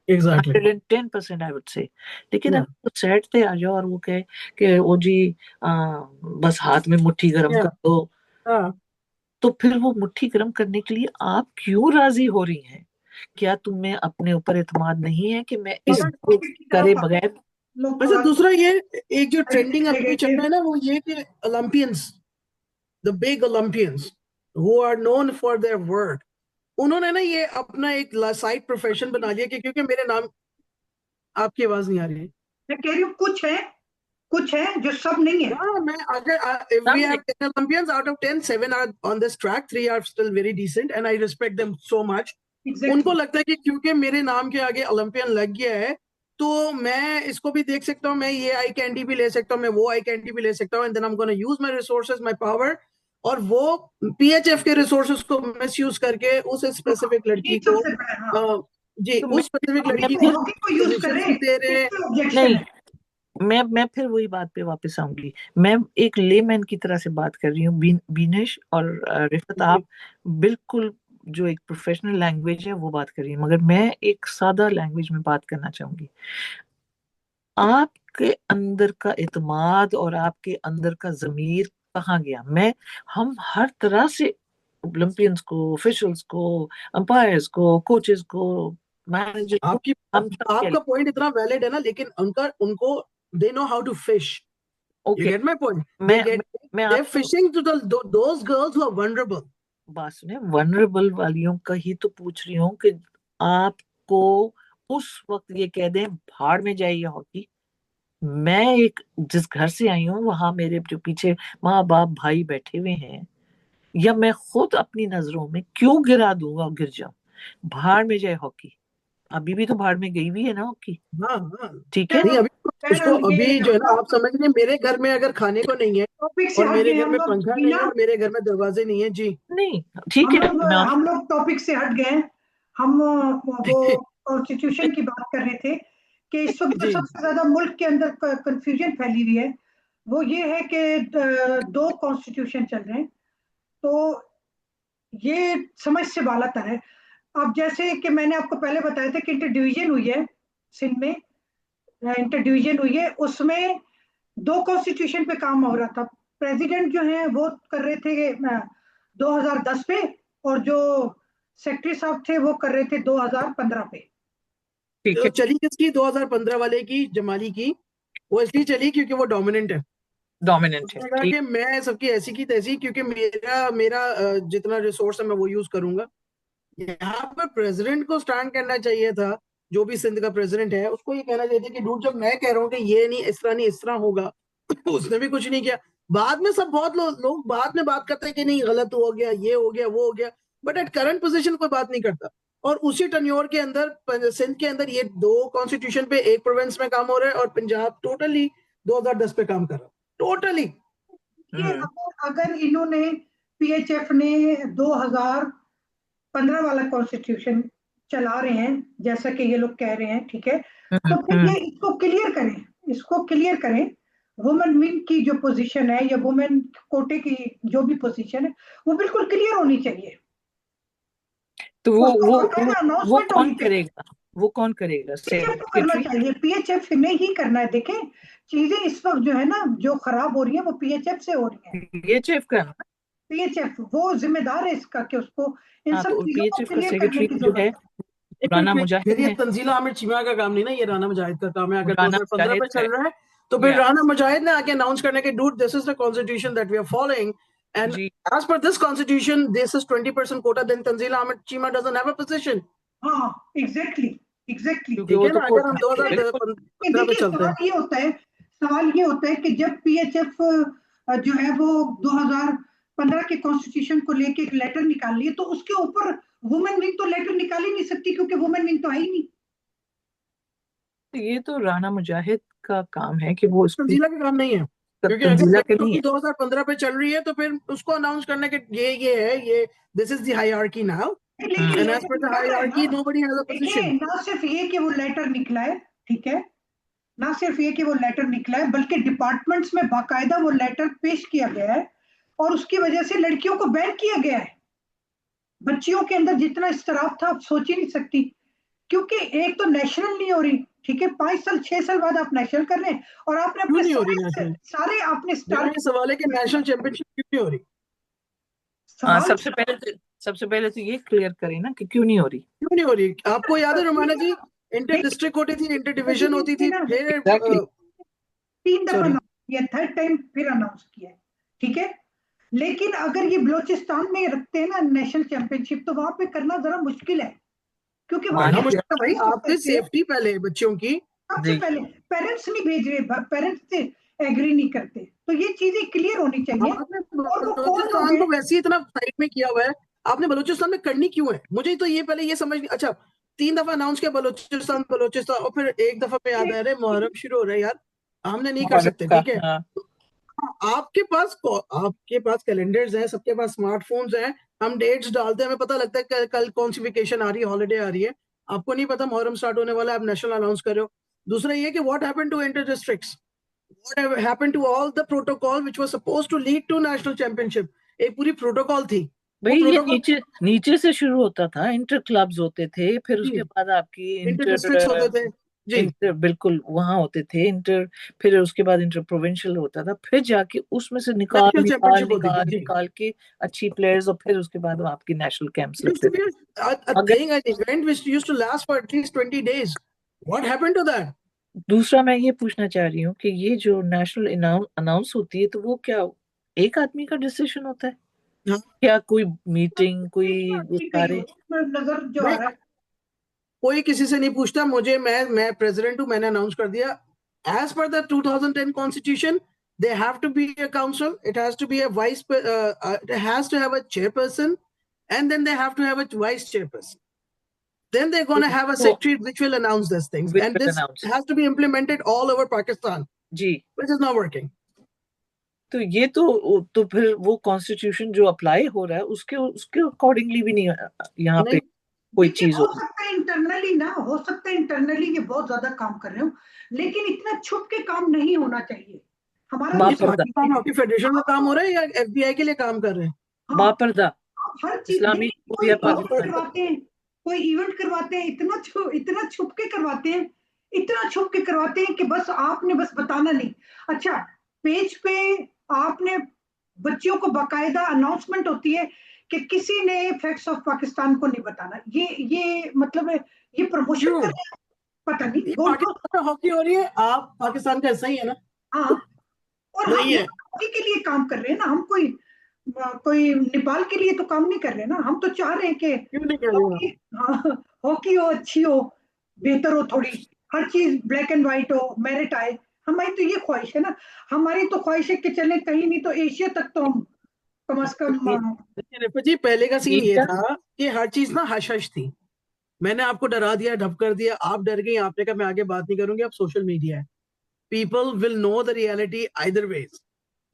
exactly. 110% I would say. लेकिन अगर वो सेट पे आ जाओ और वो कहे कि वो जी बस हाथ में मुट्ठी गर्म कर दो, हाँ तो फिर वो मुट्ठी गर्म करने के लिए आप क्यों राजी हो रही हैं? क्या तुम्हें अपने ऊपर एतमाद नहीं है कि मैं इस टॉपिक की करे तरफ बगैर लोग अच्छा, थोड़ा दूसरा ये एक जो ट्रेंडिंग चले अभी गए चल थे। रहा है ना, वो ये कि Olympians, the big Olympians who are known for their work, उन्होंने ना ये अपना एक साइड प्रोफेशन बना लिया कि क्योंकि मेरे नाम, आपकी आवाज नहीं आ रही है। मैं कह रही हूँ कुछ है जो सब नहीं है। हाँ, मैं अगर if we have 10 Olympians, out of 10, 7 are on this track, 3 are still very decent and I respect them so much. उनको एग्जैक्टली। लगता है कि क्योंकि मेरे नाम के आगे ओलंपियन लग गया है, तो मैं इसको भी देख सकता हूँ, मैं ये आई कैंडी भी ले सकता हूँ, मैं वो आई कैंडी भी ले सकता हूँ, and then I am gonna use my resources, my power, और वो पीएचएफ के रिसोर्सेज को मिसयूज करके उस स्पेसिफिक ये लड़की को सबसे बड़ा, हाँ। जी, तो उस स्पेसिफिक मैं लड़की हॉकी को फिर हॉकी को यूज पोजीशंस करें, भी दे रहे इस हैं। पे ऑब्जेक्शन नहीं, है। मैं फिर वही बात पे वापस आऊंगी। मैं एक लेमैन की तरह से बात कर रही हूँ। बीनेश और रिफत, जी, आप बिल्कुल जो एक प्रोफेशनल लैंग्वेज है वो बात कर रही है, मगर मैं एक सादा लैंग्वेज में बात करना चाहूंगी। आपके अंदर का इत्मीनान और आपके अंदर का ज़मीर कहाँ गया? हम हर तरह से ओलंपियंस को, ऑफिशियल्स को, अंपायर्स को, कोचेस को, मैनेजर को, आपकी हम सब आपका पॉइंट इतना वैलिड है ना, लेकिन उनको they know how to fish. You okay. get my point? मैं मैं, मैं They're आपको fishing to those girls who are vulnerable. बात सुने, वनरेबल वालियों का ही तो पूछ रही हूँ कि आपको उस वक्त ये कह दें भाड़ में जाइए हॉकी। मैं एक जिस घर से आई हूँ वहां मेरे जो पीछे माँ बाप भाई बैठे हुए हैं, या मैं खुद अपनी नजरों में क्यों गिरा दूंगा और गिर जाऊं? भाड़ में जाए हॉकी। अभी भी तो भाड़ में गई हुई है ना हॉकी, हाँ हाँ, ठीक है। नहीं चलो, अभी उसको, बहरहाल ये अभी जो है ना, आप समझ रहे, मेरे घर में अगर खाने को नहीं है टॉपिक से और हट मेरे गए घर हम में लोग पंखा नहीं है बिना, और मेरे घर में दरवाजे नहीं है जी. नहीं, ठीक है, मैं हम लोग टॉपिक से हट गए हैं। हम वो कॉन्स्टिट्यूशन की बात कर रहे थे कि इस वक्त जो जी, सबसे ज्यादा मुल्क के अंदर कंफ्यूजन फैली हुई है वो ये है कि दो कॉन्स्टिट्यूशन चल रहे हैं। तो ये समझ से बालातर है। अब जैसे कि मैंने आपको पहले बताया था कि इंटर डिवीजन हुई है सिंध में, इंटर डिवीजन हुई है, उसमें दो कॉन्स्टिट्यूशन पे काम हो रहा था। प्रेसिडेंट जो है वो कर रहे थे 2010 पे, और जो सेक्रेटरी साहब थे वो कर रहे थे 2015 पे। ठीक तो है, चली किसकी 2015 वाले की, जमाली की, वो इसलिए चली क्योंकि वो डोमिनेंट है. डोमिनेंट है, उसने कहा ठीक। कि मैं सबकी ऐसी की तैसी, क्योंकि मेरा मेरा जितना रिसोर्स है मैं वो यूज करूंगा. यहाँ पर प्रेसिडेंट को स्टैंड करना चाहिए था, जो भी सिंध का प्रेसिडेंट है उसको ये कहना चाहिए था कि डूड, जब मैं कह रहा हूँ कि ये नहीं, इस तरह नहीं, इस तरह होगा, उसने भी कुछ नहीं किया. बाद में सब बहुत लोग बाद में बात करते हैं कि नहीं गलत हो गया, ये हो गया, वो हो गया, बट एट करंट पोजीशन कोई बात नहीं करता. और उसी टन्योर के अंदर सिंध के अंदर ये दो कॉन्स्टिट्यूशन पे एक प्रोविंस में काम हो रहा है, और पंजाब टोटली 2010 पे काम कर रहा है, टोटली. ये हम्म अगर इन्होंने पीएचएफ ने 2015 वाला कॉन्स्टिट्यूशन चला रहे हैं जैसा कि ये लोग कह रहे हैं, ठीक है, हम्म तो फिर हम्म। ये इसको क्लियर करें। वुमेन विंग की जो पोजीशन है या वुमेन कोटे की जो भी पोजीशन है वो बिल्कुल क्लियर होनी चाहिए। तो वो उसको वो वो बाकायदा वो अनाउंसमेंट कौन होनी चाहिए। करेगा? वो कौन करेगा? पीएचएफ को करना सेक्रेटरी? चाहिए, पीएचएफ ने ही करना है। देखें, चीजें इस वक्त जो है ना जो खराब हो रही है वो पीएचएफ से हो रही है। पीएचएफ का? पीएचएफ वो जिम्मेदार है इसका कि उसको इन हाँ, सब तो चीजों को पीएचएफ का क्लियर करने सेक्रेटरी की जो जरूरत है है। राना फिर मुजाहिद ये है। तंजीला आमिर चीमा का काम नहीं ना, ये राना मुजाहिद का काम है. अगर राना 2015 मुजाहिद पे है, चल रहा है तो फिर या राना मुजाहिद ने आके अनाउंस करने के, dude, this is the constitution that we are following, and जी, as per this constitution this is 20% quota, then Tanzila Ahmed Chima doesn't have a position. हाँ, एग्जैक्टली एग्जैक्टली। क्योंकि ठीक वो है तो ना, अगर कोर्ट हम में है, बिल्कुल। 2015 पे देखिए, चलते हैं. सवाल ये होता है कि जब पीएचएफ जो है वो 2015 के कॉन्स्टिट्यूशन को लेके एक लेटर निकाल लिए, तो उसके ऊपर वुमेन विंग तो लेटर निकाल ही नहीं सकती क्योंकि वुमेन विंग तो है ही नहीं। तो ये तो राना मुजाहिद का काम है कि वो उसकी तंजीला का काम नहीं है, क्योंकि अगर तंजीला के नहीं क्योंकि है। 2015 पे चल रही है तो फिर उसको अनाउंस करने के ये है, ये this is the hierarchy now, लेकिन हम्म एंड एज लेटर पर द निकल रहा है हायरार्की ना। नोबडी हैज अ देखिए, पोजीशन. ना सिर्फ ये कि वो लेटर निकला है, ठीक है, ना सिर्फ ये कि वो लेटर निकला है, बल्कि डिपार्टमेंट्स में बाकायदा वो लेटर पेश किया गया है, और उसकी वजह से लड़कियों को बैन किया गया है। बच्चियों के अंदर जितना इस्तराब था आप सोच ही नहीं सकती, क्योंकि एक तो नेशनल नहीं हो रही, ठीक है, 5 साल 6 साल बाद आप नेशनल कर रहे हैं, और आपने क्यों अपने नहीं हो रही नेशनल? सारे आपने मेरा स्टार ये सवाल है कि नेशनल चैंपियनशिप क्यों नहीं हो रही? सवाल। सबसे पहले तो ये क्लियर करें ना कि क्यों नहीं हो रही। क्यों नहीं हो रही? आपको याद है रुमाना जी, इंटर डिस्ट्रिक्ट होती थी, इंटर डिवीजन होती थी, फिर Exactly. 3 दफा सॉरी अनाउंस किया, थर्ड टाइम फिर अनाउंस किया है, ठीक है। लेकिन अगर ये बलोचिस्तान में रखते हैं ना नेशनल चैंपियनशिप, तो वहां पे करना जरा मुश्किल है, क्योंकि वहां करना मानी के मुश्किल है भाई, आपकी करते हैं। सेफ्टी पहले बच्चों की। सबसे जी पहले पेरेंट्स नहीं भेज रहे, पेरेंट्स से एग्री नहीं करते, तो ये चीजें क्लियर होनी चाहिए। आपने और वो कौन लोग बलूचिस्तान को हैं? वैसे ही इतना साइड में किया हुआ है, आपने बलूचिस्तान में करनी क्यों है? मुझे तो ये पहले ये समझ नहीं। अच्छा 3 दफा अनाउंस किया बलूचिस्तान बलूचिस्तान, और फिर एक दफा पे याद आ रहा है मुहर्रम शुरू हो रहा है यार, हमने नहीं कर मुहर्रम सकते, का, ठीक है। हाँ। आपके पास कैलेंडर्स हैं, सबके पास स्मार्टफोन्स हैं, हम डेट्स डालते हैं, हमें पता लगता है कि कल कौन सी वेकेशन आ रही है, हॉलिडे आ रही है। आपको नहीं पता मुहर्रम स्टार्ट होने वाला है, आप नेशनल अनाउंस कर रहे हो। दूसरा ये कि what happened to inter districts, what happened to all the protocol which was supposed to lead to national championship? एक पूरी प्रोटोकॉल थी, वो भाई ये प्रोटोकॉल नीचे नीचे से शुरू होता था, इंटर क्लब्स होते थे, फिर उसके बाद आपकी इंटर डिस्ट्रिक्ट्स होते थे जी। इंटर बिल्कुल वहां होते थे इंटर, फिर उसके बाद इंटर प्रोविंशियल होता था, फिर जाके उसमें से निकाल नेशनल निकाल चैंपियनशिप होती थी निकाल जी। निकाल के अच्छी प्लेयर्स, और फिर उसके बाद आपकी नेशनल कैंप्स It used लगते to be थे। a अगर thing, an event which used to last for at least 20 days. What happened to that? दूसरा मैं ये पूछना चाह रही हूँ कि ये जो नेशनल अनाउंस होती है, तो वो क्या एक आदमी का डिसीजन होता है, हाँ क्या कोई मीटिंग, कोई वो ठीक है, सारे? नजर जो आ भाई रहा है। कोई किसी से नहीं पूछता, मुझे मैं प्रेसिडेंट हूं, मैंने अनाउंस कर दिया। As per the 2010 constitution they have to be a council, it has to be a it has to have a chairperson, and then they have to have a vice chairperson, then they're going to have a तो secretary which will announce these things, will and this announce has to be implemented all over Pakistan, जी। which is not working. तो ये तो फिर वो constitution जो apply हो रहा है उसके उसके अकॉर्डिंगली भी नहीं यहाँ पे नहीं कोई देखिए, चीज हो होगी। सकता है इंटरनली ना, हो सकता है इंटरनली ये बहुत ज्यादा काम कर रहे हो, लेकिन इतना छुप के काम नहीं होना चाहिए। हमारा ये देश बापर्दा, पाकिस्तान हॉकी फेडरेशन का काम हो रहा है या एफबीआई के लिए काम कर रहे हैं? हाँ, बापर्दा, हर चीज इस्लामी देखिए, कोई जमहूरिया इवेंट पाकिस्तान। करवाते हैं, कोई इवेंट करवाते हैं, इतना छुप के करवाते हैं, इतना छुप के करवाते हैं कि बस आपने बस बताना नहीं। अच्छा, पेज पे आपने बच्चियों को बाकायदा अनाउंसमेंट होती है कि किसी ने फैक्ट्स ऑफ पाकिस्तान को नहीं बताना, ये मतलब है, ये प्रमोशन क्यों? कर रहे हैं, पता नहीं ये गोल गोल। पाकिस्तान में हॉकी हो रही है, आप पाकिस्तान का हिस्सा ही है ना? हाँ, और हम नहीं है, हॉकी के लिए काम कर रहे हैं ना, हम कोई नेपाल के लिए तो काम नहीं कर रहे ना, हम तो चाह रहे हैं कि क्यों नहीं कर रहे हो आप? हॉकी, हाँ, हॉकी हो, अच्छी हो, बेहतर हो थोड़ी, हर चीज ब्लैक एंड व्हाइट हो, मेरिट आए। हमारी तो ये ख्वाहिश है ना, हमारी तो ख्वाहिश है कि चले कहीं नहीं तो एशिया तक तो हम कम से कम ये देखिए रिपु जी, पहले का सीन ये मीडिया था कि हर चीज ना हश हश थी। मैंने आपको डरा दिया, ढप कर दिया, आप डर गई, आपने कहा मैं आगे बात नहीं करूंगी, अब सोशल मीडिया है, people will know the reality either ways,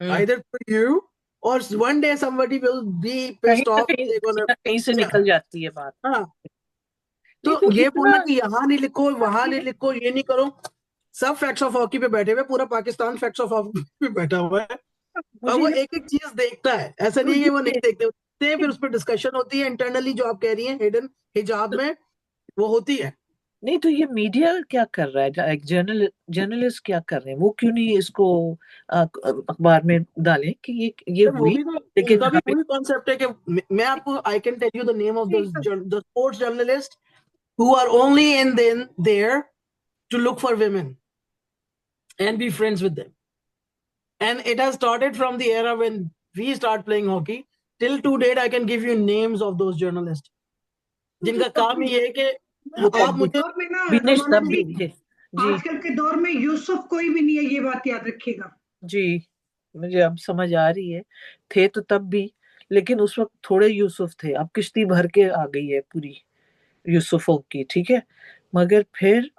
either for you or one day somebody will be कहीं pissed ना off, कहीं they're किसी gonna, ना कहीं से yeah, निकल जाती है बात। हाँ। नहीं तो तो ये इतना बोलना कि यहाँ नहीं लिखो, वहां नहीं लिखो, ये नहीं करो, सब फैक्ट्स ऑफ हॉकी पे बैठे हुए, पूरा पाकिस्तान फैक्ट्स ऑफ हॉकी पे बैठा हुआ है, और मुझे वो ना एक एक चीज देखता है, ऐसा नहीं है कि वो नहीं देखते हैं, फिर उस पर डिस्कशन होती है इंटरनली, जो आप कह रही हैं हिडन हिजाब में वो होती है। नहीं तो ये मीडिया क्या कर रहा है, एक जर्नलिस्ट क्या कर रहे हैं, वो क्यों नहीं इसको अखबार में डालें कि ये तो वो हुई, भी तो लेकिन उनका भी हमें वही कॉन्सेप्ट है कि मैं आपको, I can tell you the name of the sports journalist who are only in there to look for women and be friends with them. And it has started from the era when we start playing hockey. Till to date, I can give you names of those journalists. जिनका काम ये है कि वो आप तब भी मुझे दौर में ना विनेश रमाना तब जी, भी थे जी। आजकल के दौर में यूसुफ कोई भी नहीं है, ये बात याद रखिएगा। जी मुझे अब समझ आ रही है, थे तो तब भी, लेकिन उस वक्त थोड़े यूसुफ थे, अब किश्ती भर के आ गई है पूरी यूसुफों की, ठीक है। मगर फिर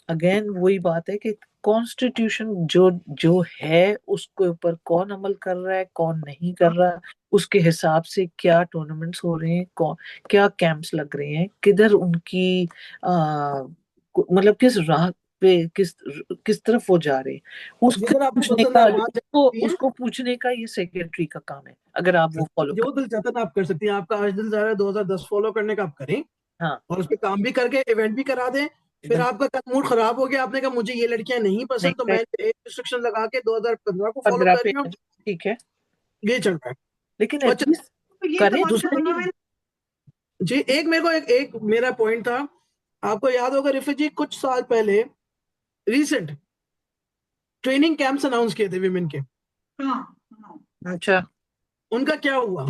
अगेन वही बात है कि कॉन्स्टिट्यूशन जो जो है उसके ऊपर कौन अमल कर रहा है, कौन नहीं कर रहा, उसके हिसाब से क्या टूर्नामेंट्स हो रहे हैं, कौन क्या कैंप्स लग रहे हैं, किधर उनकी मतलब किस राह पे किस तरफ वो जा रहे हैं, उसको जिधर आपको पूछने पसंद का है वहां जा सकती हैं, उसको पूछने का ये सेक्रेटरी का काम है, अगर आप वो फॉलो जो कर। दिल चाहता है आप कर सकती हैं। आपका आज दिल चाह रहा है 2010 फॉलो करने का, आप करें, हाँ और उस पर काम भी करके इवेंट भी करा दें। फिर बिल्कुल। आपका कल मूड खराब हो गया, आपने कहा मुझे ये लड़कियां नहीं नहीं पसंद, तो मैं एक रिस्ट्रिक्शन लगा के 2015 को फॉलो 15 कर पे रही हूँ, ठीक है, ये चल रहा है। लेकिन अच्छा एटलीस्ट तो ये करें तमाशा दूसरा बना नहीं। हुआ है। जी, एक मेरे को एक मेरा पॉइंट था, आपको याद होगा रिफा जी, कुछ साल पहले रिसेंट ट्रेनिंग कैंप्स अनाउंस किए थे विमेन के, हाँ हाँ, अच्छा। उनका क्या हुआ?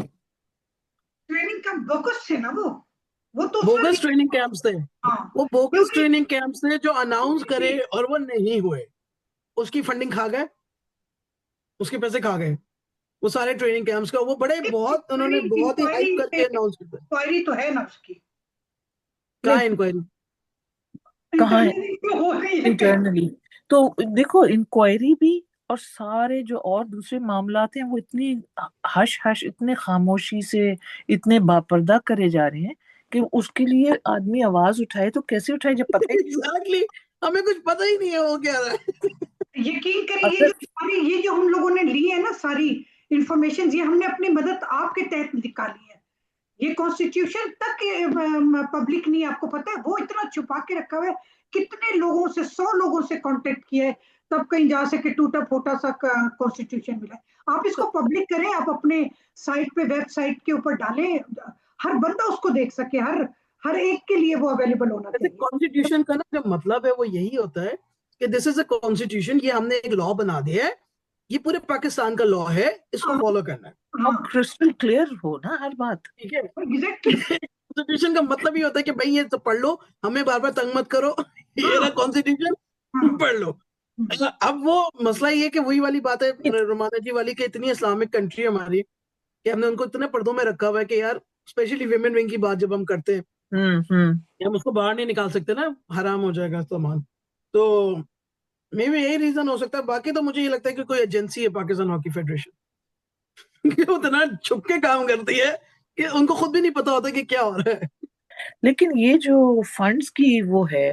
ट्रेनिंग का बोकस थे ना वो तो उसमें भी। बोगस ट्रेनिंग कैंप्स थे, हाँ, वो बोगस क्योंकि ट्रेनिंग कैंप्स थे जो अनाउंस करे क्योंकि और वो नहीं हुए। उसकी फंडिंग खा गए, उसके पैसे खा गए, वो सारे ट्रेनिंग कैंप्स का। वो बड़े बहुत उन्होंने बहुत ही हाइप करके अनाउंस किया। इंक्वायरी तो है ना उसकी, कहाँ नहीं, इंक्वायरी? कहाँ है इंटरनली तो हो रही है। इंटरनली? तो देखो, इंक्वायरी भी और सारे जो और दूसरे मामलात हैं वो इतनी हश हश, इतने खामोशी से, इतने बापर्दा करे जा रहे हैं कि उसके लिए आदमी आवाज उठाए तो कैसे उठाए जब पता ही नहीं। एग्जैक्टली, हमें कुछ पता ही नहीं है वो क्या रहा है। यकीन करिए, अगर ये जो हम लोगों ने ली है ना सारी इंफॉर्मेशन, ये हमने अपनी मदद आपके तहत निकाली है। ये कॉन्स्टिट्यूशन तक पब्लिक नहीं, आपको पता है वो इतना छुपा के रखा हुआ है। कितने लोगों से, 100 लोगों से कांटेक्ट किया है, तब कहीं जा सके टूटा फूटा सा कॉन्स्टिट्यूशन मिला है। आप इसको पब्लिक करें, आप अपने साइट पे, वेबसाइट के ऊपर डालें, हर बंदा उसको देख सके, हर हर एक के लिए वो अवेलेबल होना वैसे चाहिए। कॉन्स्टिट्यूशन का ना जो मतलब है वो यही होता है कि दिस इज अ कॉन्स्टिट्यूशन, ये हमने एक लॉ बना दिया है, ये पूरे पाकिस्तान का लॉ है, इसको हाँ फॉलो करना है। और हाँ, क्रिस्टल क्लियर हो ना हर बात। ठीक है। एग्जैक्टली। कॉन्स्टिट्यूशन का मतलब ये होता है कि भाई ये तो पढ़ लो, हमें बार बार तंग मत करो। ये हाँ रहा कॉन्स्टिट्यूशन, हाँ, पढ़ लो। अब वो मसला ये है कि वही वाली बात है रुमाना जी वाली, कि इतनी इस्लामिक कंट्री है हमारी कि हमने उनको इतने पर्दों में रखा हुआ है कि यार, स्पेशली विमेन विंग की बात जब हम करते हैं, हम्म। कि हम उसको बाहर नहीं निकाल सकते ना, हराम हो जाएगा सामान। तो मे भी यही रीजन हो सकता है। बाकी तो मुझे ये लगता है कि कोई एजेंसी है पाकिस्तान हॉकी फेडरेशन कि वो इतना छुप के काम करती है कि उनको खुद भी नहीं पता होता कि क्या हो रहा है। लेकिन ये जो फंड्स की वो है,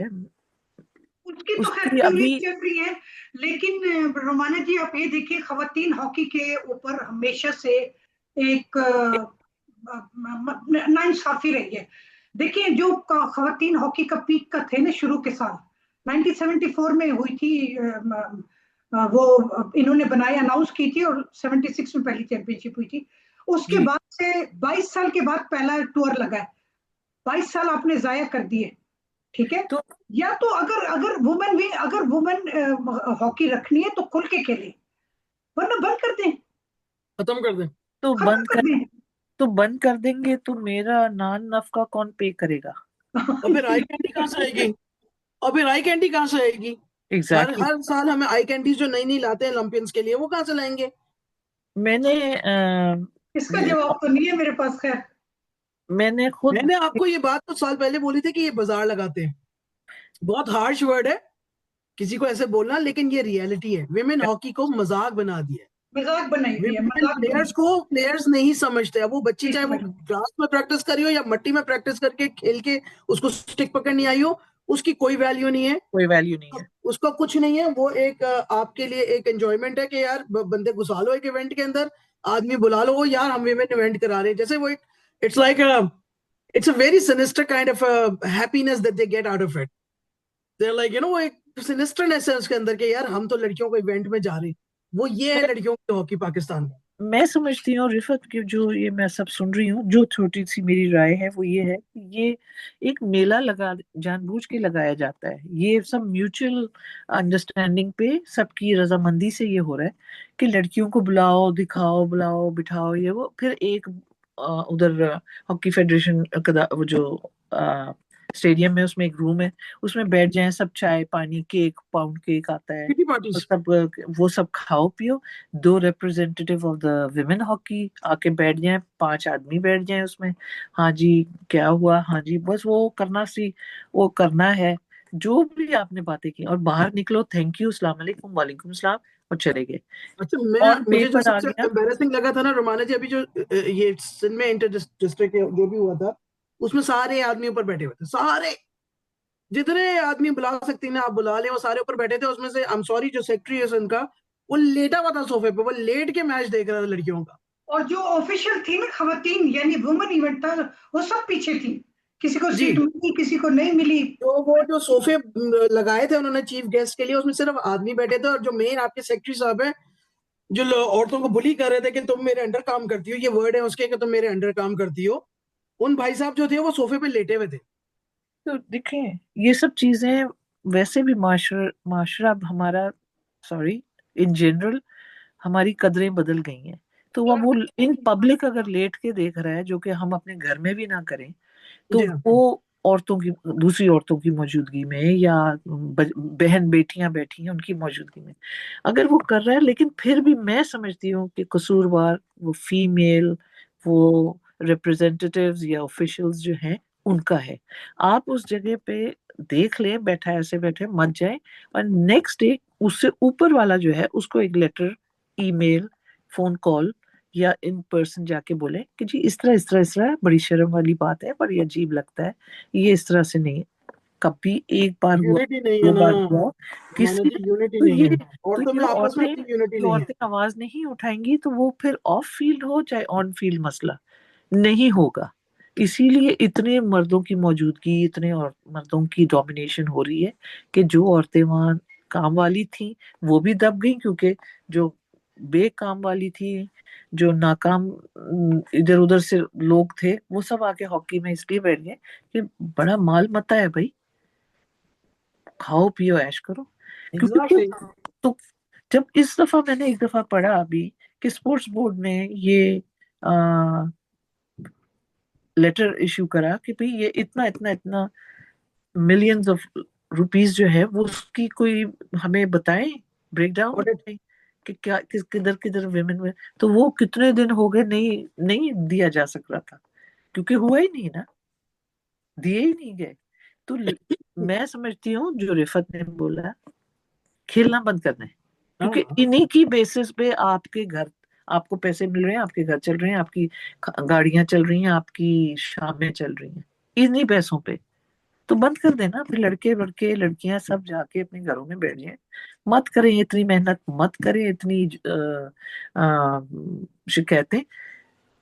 उसकी तो खैर उसकी थ्योरी अभी चल रही है। लेकिन रोमाना जी, आप ये देखिए, खवातीन हॉकी के ऊपर हमेशा से एक नाइंसाफी रही है। देखिए, जो खवातीन हॉकी का पीक का थे ना शुरू के साल, 1974 में हुई थी, वो इन्होंने बनाई, अनाउंस की थी, और 76 में पहली चैंपियनशिप हुई थी। उसके जी। बाद से 22 साल के बाद पहला टूर लगा है। 22 साल आपने जाया कर दिए, ठीक है। तो या तो अगर अगर वुमेन भी, अगर वुमेन हॉकी रखनी है तो खुल के खेले, वरना बंद कर दें, खत्म कर दें। तो खत्म बंद कर कर दें। तो बंद कर देंगे तो मेरा नान नफका कौन पे करेगा? और फिर आई कैंडी कहाँ से आएगी? और फिर आई कैंडी कहाँ से आएगी? हर एग्जैक्टली। हर साल हमें आई कैंडीज जो नई नई लाते हैं ओलंपियंस के लिए, वो कहाँ से लाएंगे? मैंने इसका जवाब तो नहीं है मेरे पास, खैर। मैंने खुद मैंने आपको ये बात कुछ साल पहले बोली थी कि ये बाजार लगाते हैं। बहुत हार्श वर्ड है किसी को ऐसे बोलना, लेकिन ये रियलिटी है। विमेन हॉकी को मजाक बना दिया है। मजाक बनाई हुई है, विमेन मजाक प्लेयर्स बनाई को प्लेयर्स नहीं समझते। अब वो बच्ची नहीं चाहे वो समझ। ग्रास में प्रैक्टिस करी हो या मट्टी में प्रैक्टिस करके खेल के उसको स्टिक पकड़नी आई हो, उसकी कोई वैल्यू नहीं है। कोई वैल्यू नहीं है। उसका कुछ नहीं है। वो एक आपके लिए एक एंजॉयमेंट है कि यार बंदे घुसा लो एक इवेंट के अंदर, आदमी बुला लो, वो यार हम विमेन इवेंट करा रहे हैं, जैसे वो एक, it's like it's a very sinister kind of happiness that they get out of it. They are like वो एक सिनिस्टरनेस है उसके अंदर के, यार हम तो लड़कियों को इवेंट में जा रहे हैं। वो ये है मैं लड़कियों की हॉकी पाकिस्तान में। मैं समझती हूँ रिफत की, जो ये मैं सब सुन रही हूँ, जो छोटी सी मेरी राय है वो ये है कि ये एक मेला लगा, जानबूझ के लगाया जाता है। ये सब म्यूचुअल अंडरस्टैंडिंग पे, सबकी रजामंदी से ये हो रहा है कि लड़कियों को बुलाओ, दिखाओ, बुलाओ, बिठाओ, ये वो। फिर एक उधर हॉकी फेडरेशन का वो जो स्टेडियम है, उसमें एक रूम है, उसमें बैठ जाएं सब, चाय पानी, केक, पाउंड केक आता है, किटी वो पार्टीज। सब वो सब खाओ पियो। दो representative of the women hockey आके बैठ जाएं, 5 आदमी बैठ जाएं उसमें। हाँ जी, क्या हुआ, हाँ जी, बस वो करना सी, वो करना है जो भी आपने बातें की, और बाहर निकलो, थैंक यू, अस्सलाम वालेकुम, वालेकुम सलाम, और चले गए। अच्छा, मैं और मुझे जो पेपर आ सबसे गया। एम्बेरसिंग लगा था ना रुमाना जी, अभी जो ये सिंध में इंटर डिस्ट्रिक्ट जो भी हुआ था, उसमें सारे आदमी ऊपर बैठे हुए थे, सारे जितने आदमी बुला सकती ना आप बुला लें, वो सारे ऊपर बैठे थे। उसमें से आई एम सॉरी, जो सेक्रेटरी है उनका, वो लेटा हुआ था सोफे पे, वो लेट के मैच देख रहा था लड़कियों का। और जो ऑफिशियल थी ना खवातीन, यानी वुमेन इवेंट था, वो सब पीछे थी। किसी को जी। सीट मिली, किसी को नहीं मिली। तो वो जो सोफे लगाए थे उन्होंने चीफ गेस्ट के लिए, उसमें सिर्फ आदमी बैठे थे। और जो मेन आपके सेक्रेटरी साहब है, जो औरतों को बुली कर रहे थे कि तुम मेरे अंडर काम करती हो, ये वर्ड है उसके कि तुम मेरे अंडर काम करती हो, उन भाई साहब जो थे वो सोफे पे लेटे हुए थे। तो देखें, ये सब चीजें वैसे भी माशरा अब हमारा, सॉरी, इन जनरल हमारी कदरें बदल गई हैं। तो अब वो इन पब्लिक अगर लेट के देख रहा है, जो कि हम अपने घर में भी ना करें, तो जी हाँ। वो औरतों की, दूसरी औरतों की मौजूदगी में, या बहन बेटियां बैठी हैं उनकी मौजूदगी में अगर वो कर रहा है, लेकिन फिर भी मैं समझती हूँ कि कसूरवार वो फीमेल, वो रिप्रेजेंटेटिव्स या ऑफिशियल्स जो हैं उनका है। आप उस जगह पे देख लें, बैठा ऐसे बैठे मत जाए, और नेक्स्ट डे उससे ऊपर वाला जो है उसको एक लेटर, ईमेल, फोन कॉल या इन पर्सन जाके बोले कि जी इस तरह इस तरह इस तरह, बड़ी शर्म वाली बात है, बड़ी अजीब लगता है, ये इस तरह से नहीं है। कभी एक बार हुआ, यूनिटी नहीं है दो ना बार हुआ, माना किसी, जी, यूनिटी तो नहीं ये है, तो औरतों ये में आपस में औरतें, इतनी यूनिटी ये नहीं है। औरतें आवाज नहीं उठाएंगी तो वो फिर ऑफ फील्ड हो चाहे ऑन फील्ड मसला नहीं होगा। इसीलिए इतने मर्दों की मौजूदगी, इतने और मर्दों की डोमिनेशन हो रही है कि जो औरतें वहां काम वाली थी वो भी दब गई, क्योंकि जो बेकाम वाली थी, जो नाकाम इधर उधर से लोग थे, वो सब आके हॉकी में इसलिए बैठ गए कि बड़ा माल मता है भाई, खाओ पियो ऐश करो। क्योंकि एग्जैक्टली। तो जब इस दफा मैंने एक दफा पढ़ा अभी कि स्पोर्ट्स बोर्ड ने ये लेटर इशू करा कि भाई ये इतना इतना इतना मिलियंस ऑफ रुपीस जो है वो उसकी कोई हमें बताएं, ब्रेक डाउन ऑडिट। बताएं कि क्या किधर किधर विमेन में। तो वो कितने दिन हो गए नहीं नहीं दिया जा सक रहा था, क्योंकि हुआ ही नहीं ना, दिए ही नहीं गए। तो मैं समझती हूँ जो रिफत ने बोला, खेलना बंद करना है, क्योंकि हाँ, इन्हीं की बेसिस पे आपके घर, आपको पैसे मिल रहे हैं, आपके घर चल रहे हैं, आपकी गाड़ियां चल रही हैं, आपकी शामें चल रही हैं इन्हीं पैसों पे। तो बंद कर देना, फिर लड़के लड़के लड़कियां सब जाके अपने घरों में बैठ जाए, मत करें इतनी मेहनत, मत करें इतनी शिकायतें।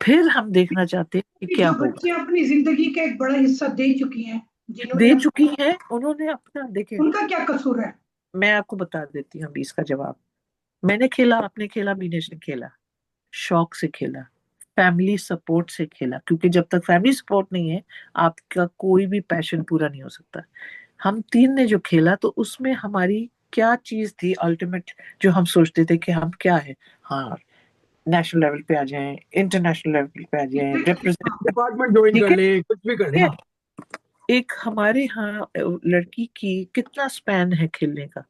फिर हम देखना चाहते हैं कि कि क्या जो होगा। बच्चे अपनी जिंदगी का एक बड़ा हिस्सा दे चुकी हैं, जिन्होंने दे चुकी हैं उन्होंने अपना, देखे, उनका क्या कसूर है? मैं आपको बता देती हूँ अभी इसका जवाब। मैंने खेला, आपने खेला, बीनेश ने खेला, शौक से खेला, फैमिली सपोर्ट से खेला, क्योंकि जब तक फैमिली सपोर्ट नहीं है आपका कोई भी पैशन पूरा नहीं हो सकता। हम तीन ने जो खेला तो उसमें हमारी क्या चीज थी अल्टीमेट, जो हम सोचते थे कि हम क्या है, हाँ, नेशनल लेवल पे आ जाएं, इंटरनेशनल लेवल पे आ जाएं, रिप्रेजेंट, डिपार्टमेंट ज्वाइन ठीक कर है, ले, कुछ भी कर ले। ठीक हाँ। है? एक हमारे यहाँ लड़की की कितना स्पैन है खेलने का,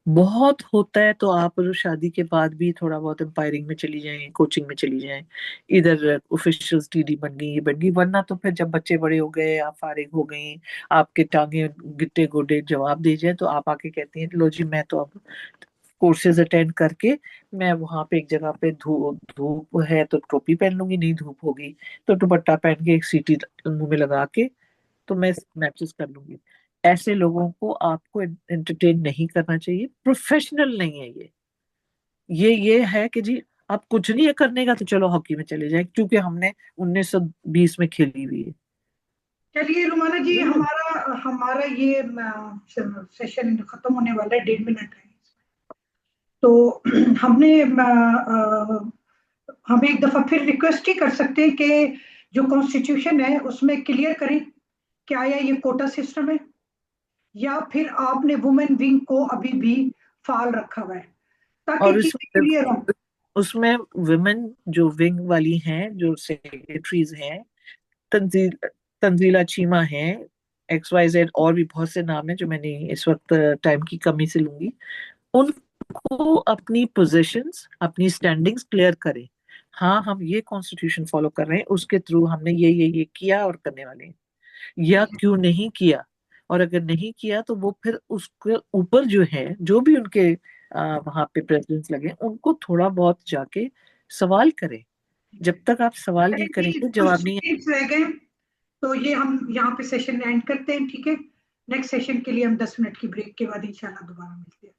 बहुत होता है तो आप शादी के बाद भी थोड़ा बहुत एम्पायरिंग में चली जाएं, कोचिंग में चली जाएं, इधर ऑफिशियल्स टीडी बन गई, ये बन गई, वरना तो फिर जब बच्चे बड़े हो गए, आप फारिग हो गई, आपके टांगे गिट्टे गोडे जवाब दे जाए, तो आप आके कहती हैं लो जी मैं तो अब कोर्सेज अटेंड करके मैं वहां पे एक जगह पे धूप है तो टोपी पहन लूंगी, नहीं धूप होगी तो दुपट्टा पहन के एक सीटी मुंह में लगा के तो मैं मैचेस कर लूंगी। ऐसे लोगों को आपको एंटरटेन नहीं करना चाहिए, प्रोफेशनल नहीं है ये है कि जी आप कुछ नहीं है करने का तो चलो हॉकी में चले जाएं, क्योंकि हमने 1920 में खेली हुई है। चलिए रुमाना जी, बिल्कुल। हमारा हमारा ये सेशन खत्म होने वाला है, 1.5 मिनट है। तो हमने हम एक दफा फिर रिक्वेस्ट ही कर सकते हैं कि जो कॉन्स्टिट्यूशन है उसमें क्लियर करें कि आया ये कोटा सिस्टम है या फिर आपने वुमेन विंग को अभी भी फाल रखा हुआ है, ताकि और चीजें क्लियर हो। उसमें विमेन जो विंग वाली हैं, जो सेक्रेटरीज हैं, तंजील तंजीला चीमा है, XYZ, और भी बहुत से नाम है जो मैंने इस वक्त टाइम की कमी से लूंगी, उनको अपनी पोजीशंस, अपनी स्टैंडिंग्स क्लियर करें। हाँ हम ये कॉन्स्टिट्यूशन फॉलो कर रहे हैं, उसके थ्रू हमने ये किया और करने वाले हैं, या क्यों नहीं किया, और अगर नहीं किया तो वो फिर उसके ऊपर जो है, जो भी उनके वहां पे प्रेसिडेंट्स लगे उनको थोड़ा बहुत जाके सवाल करें। जब तक आप सवाल नहीं जी, करेंगे, कुछ जवाब नहीं। मिनट्स रह गए, तो ये हम यहाँ पे सेशन एंड करते हैं, ठीक है? नेक्स्ट सेशन के लिए हम 10 मिनट की ब्रेक के बाद इंशाल्लाह दोबारा मिलते हैं।